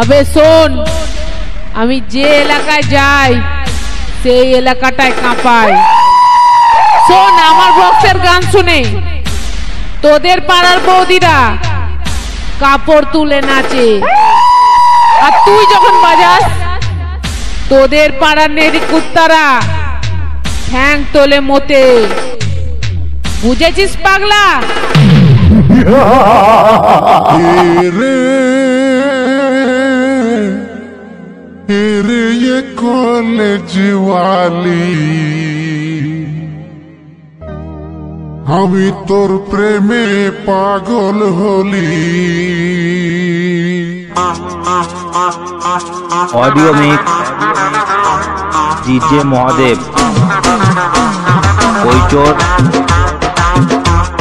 अबे শোন, আমি যে এলাকায় যাই সেই এলাকাটায় কাঁপাই। শোন, আমার বক্সের গান শুনে তোদের পাড়ার বৌদিরা কাপড় তুলে নাচে, আর তুই যখন বাজাস তোদের পাড়ার নেড়ি কুত্তারা ঠ্যাং তোলে মতে। বুঝেছিস পাগলা? रे ये कॉलेज वाली हमी तोर प्रेमे पागल होली। Audio mix DJ Mahadev, Kaichor,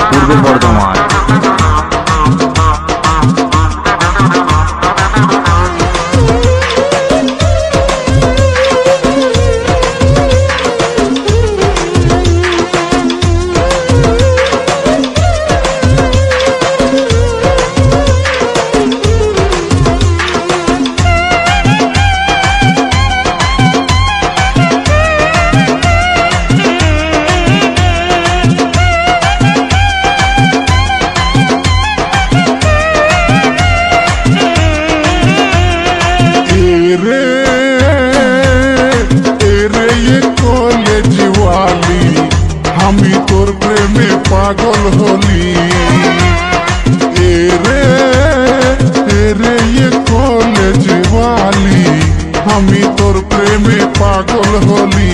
Purba Bardhaman. हमी तोर प्रेमे पागल होली। रे ये कॉलेज वाली हमी तोर प्रेमे पागल होली।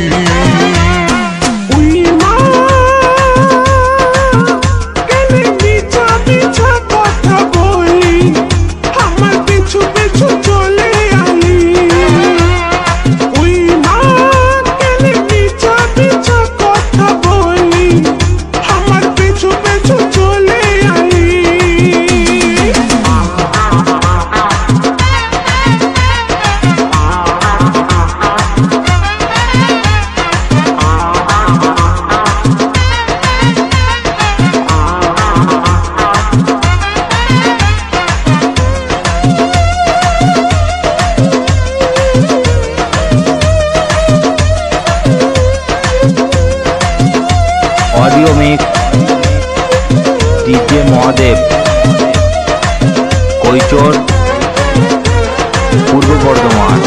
Audio mix DJ Mahadev, Kaichor, Purba Bardhaman.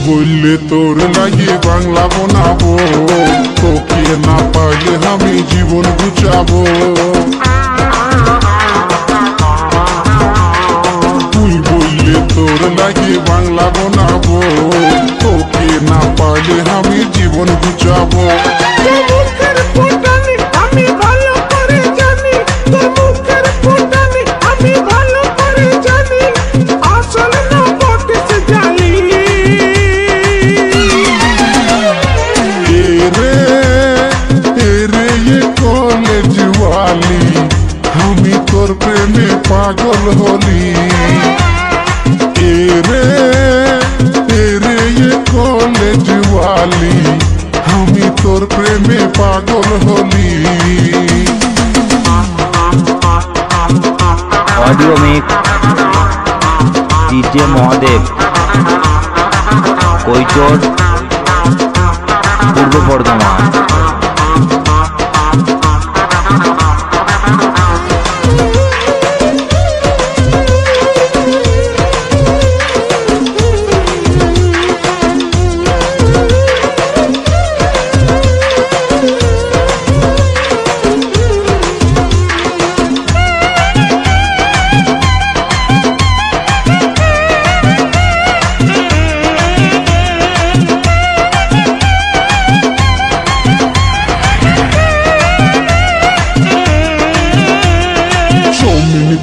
বললে তোর লাগে বাংলা বানাবো, তোকে না পাইলে আমি জীবন গুছাবো। তুই বললে তোর লাগে বাংলা বানাবো, তোকে না পাইলে আমি জীবন গুছাবো। हमी तोर प्रेमे पागल होली। रे ये कॉलेज वाली हमी तोर प्रेमे पागल होली। Audio mix DJ Mahadev, Kaichor, Purba Bardhaman.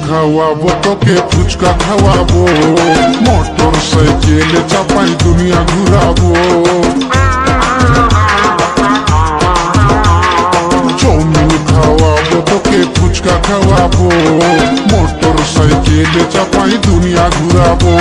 খাওয়াবো তোকে ফুচকা খাওয়াবো, মোটর সাইকেলে চাপাই দুনিয়া ঘুরাবো। চাউমিন খাওয়াবো তোকে ফুচকা খাওয়াবো, মোটর সাইকেলে চাপাই দুনিয়া ঘুরাবো।